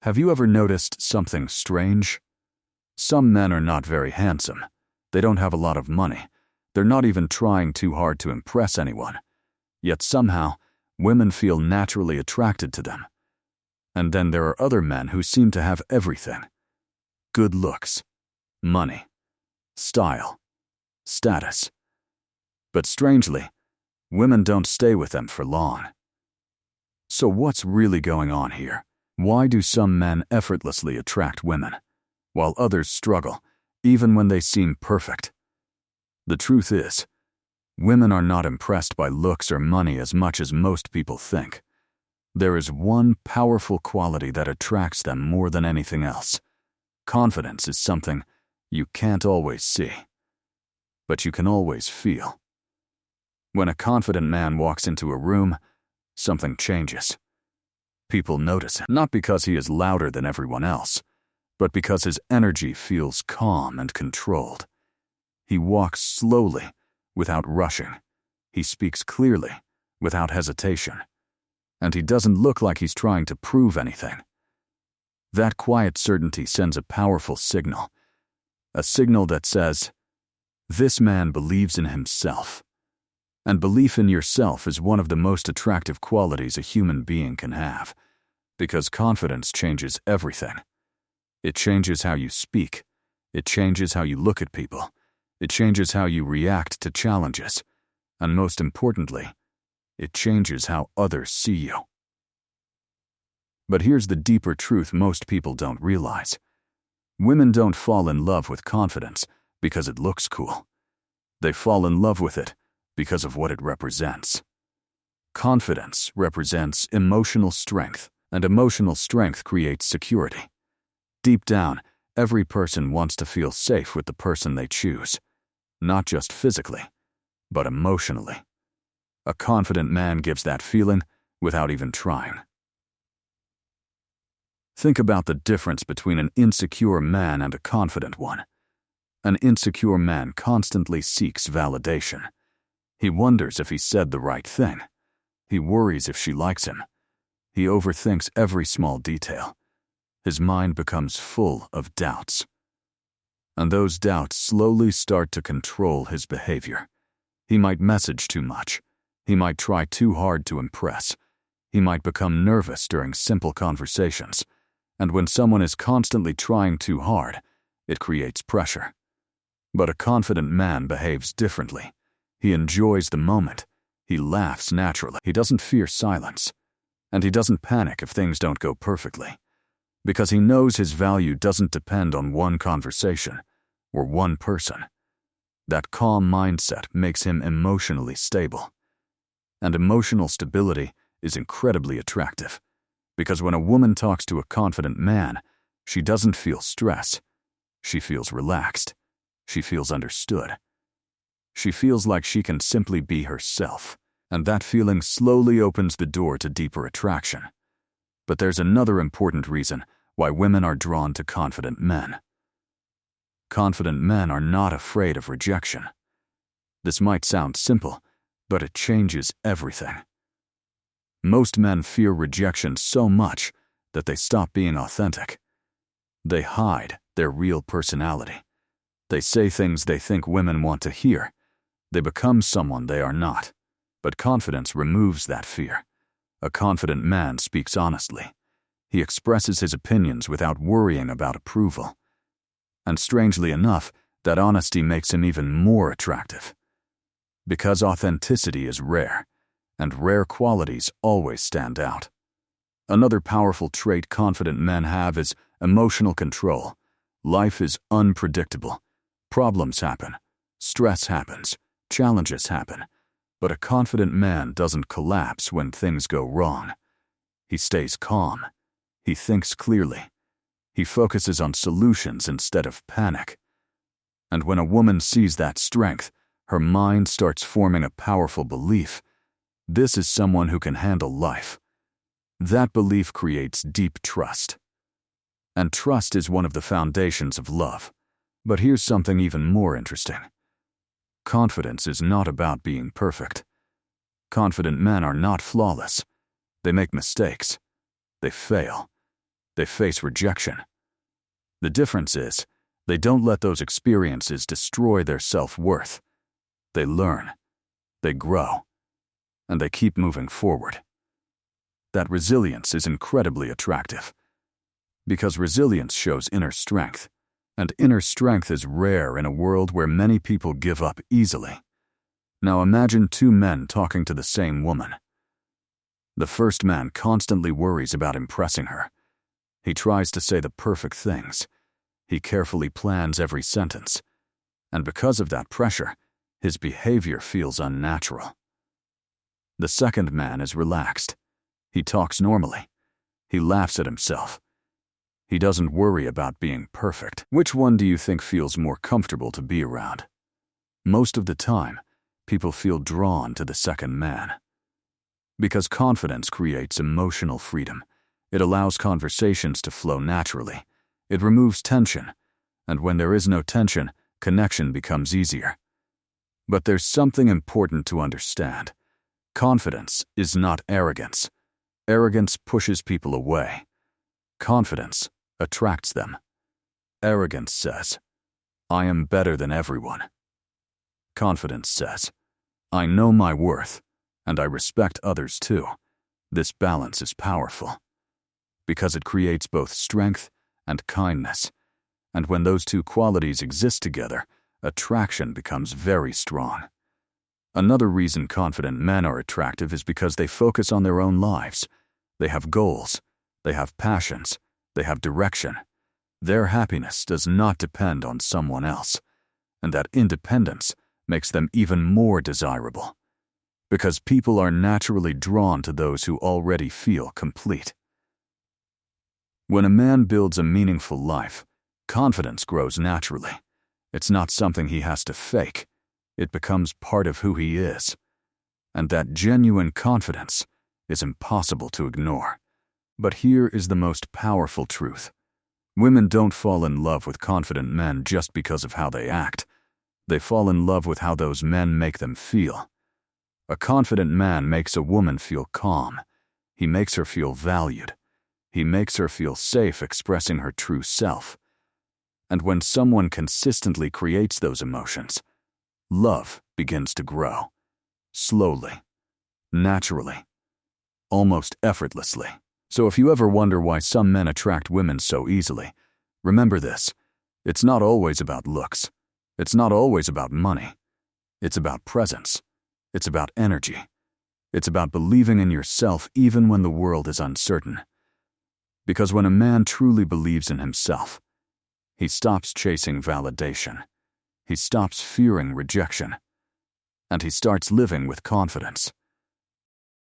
Have you ever noticed something strange? Some men are not very handsome. They don't have a lot of money. They're not even trying too hard to impress anyone. Yet somehow, women feel naturally attracted to them. And then there are other men who seem to have everything. Good looks, money, style, status. But strangely, women don't stay with them for long. So what's really going on here? Why do some men effortlessly attract women, while others struggle, even when they seem perfect? The truth is, women are not impressed by looks or money as much as most people think. There is one powerful quality that attracts them more than anything else. Confidence is something you can't always see, but you can always feel. When a confident man walks into a room, something changes. People notice him, not because he is louder than everyone else, but because his energy feels calm and controlled. He walks slowly, without rushing. He speaks clearly, without hesitation. And he doesn't look like he's trying to prove anything. That quiet certainty sends a powerful signal. A signal that says, this man believes in himself. And belief in yourself is one of the most attractive qualities a human being can have, because confidence changes everything. It changes how you speak. It changes how you look at people. It changes how you react to challenges. And most importantly, it changes how others see you. But here's the deeper truth most people don't realize. Women don't fall in love with confidence because it looks cool. They fall in love with it because of what it represents. Confidence represents emotional strength, and emotional strength creates security. Deep down, every person wants to feel safe with the person they choose, not just physically, but emotionally. A confident man gives that feeling without even trying. Think about the difference between an insecure man and a confident one. An insecure man constantly seeks validation. He wonders if he said the right thing. He worries if she likes him. He overthinks every small detail. His mind becomes full of doubts. And those doubts slowly start to control his behavior. He might message too much. He might try too hard to impress. He might become nervous during simple conversations. And when someone is constantly trying too hard, it creates pressure. But a confident man behaves differently. He enjoys the moment. He laughs naturally. He doesn't fear silence. And he doesn't panic if things don't go perfectly. Because he knows his value doesn't depend on one conversation or one person. That calm mindset makes him emotionally stable. And emotional stability is incredibly attractive. Because when a woman talks to a confident man, she doesn't feel stress. She feels relaxed. She feels understood. She feels like she can simply be herself, and that feeling slowly opens the door to deeper attraction. But there's another important reason why women are drawn to confident men. Confident men are not afraid of rejection. This might sound simple, but it changes everything. Most men fear rejection so much that they stop being authentic. They hide their real personality. They say things they think women want to hear. They become someone they are not. But confidence removes that fear. A confident man speaks honestly. He expresses his opinions without worrying about approval. And strangely enough, that honesty makes him even more attractive. Because authenticity is rare, and rare qualities always stand out. Another powerful trait confident men have is emotional control. Life is unpredictable. Problems happen. Stress happens. Challenges happen. But a confident man doesn't collapse when things go wrong. He stays calm. He thinks clearly. He focuses on solutions instead of panic. And when a woman sees that strength, her mind starts forming a powerful belief. This is someone who can handle life. That belief creates deep trust. And trust is one of the foundations of love. But here's something even more interesting. Confidence is not about being perfect. Confident men are not flawless. They make mistakes. They fail. They face rejection. The difference is, they don't let those experiences destroy their self-worth. They learn, they grow, and they keep moving forward. That resilience is incredibly attractive, because resilience shows inner strength, and inner strength is rare in a world where many people give up easily. Now imagine two men talking to the same woman. The first man constantly worries about impressing her. He tries to say the perfect things. He carefully plans every sentence. And because of that pressure, his behavior feels unnatural. The second man is relaxed. He talks normally. He laughs at himself. He doesn't worry about being perfect. Which one do you think feels more comfortable to be around? Most of the time, people feel drawn to the second man. Because confidence creates emotional freedom. It allows conversations to flow naturally. It removes tension. And when there is no tension, connection becomes easier. But there's something important to understand. Confidence is not arrogance. Arrogance pushes people away. Confidence attracts them. Arrogance says, I am better than everyone. Confidence says, I know my worth, and I respect others too. This balance is powerful, because it creates both strength and kindness. And when those two qualities exist together, attraction becomes very strong. Another reason confident men are attractive is because they focus on their own lives. They have goals. They have passions. They have direction. Their happiness does not depend on someone else. And that independence makes them even more desirable. Because people are naturally drawn to those who already feel complete. When a man builds a meaningful life, confidence grows naturally. It's not something he has to fake. It becomes part of who he is. And that genuine confidence is impossible to ignore. But here is the most powerful truth. Women don't fall in love with confident men just because of how they act. They fall in love with how those men make them feel. A confident man makes a woman feel calm. He makes her feel valued. He makes her feel safe expressing her true self. And when someone consistently creates those emotions, love begins to grow. Slowly, naturally, almost effortlessly. So if you ever wonder why some men attract women so easily, remember this. It's not always about looks. It's not always about money. It's about presence. It's about energy. It's about believing in yourself even when the world is uncertain. Because when a man truly believes in himself, he stops chasing validation. He stops fearing rejection. And he starts living with confidence.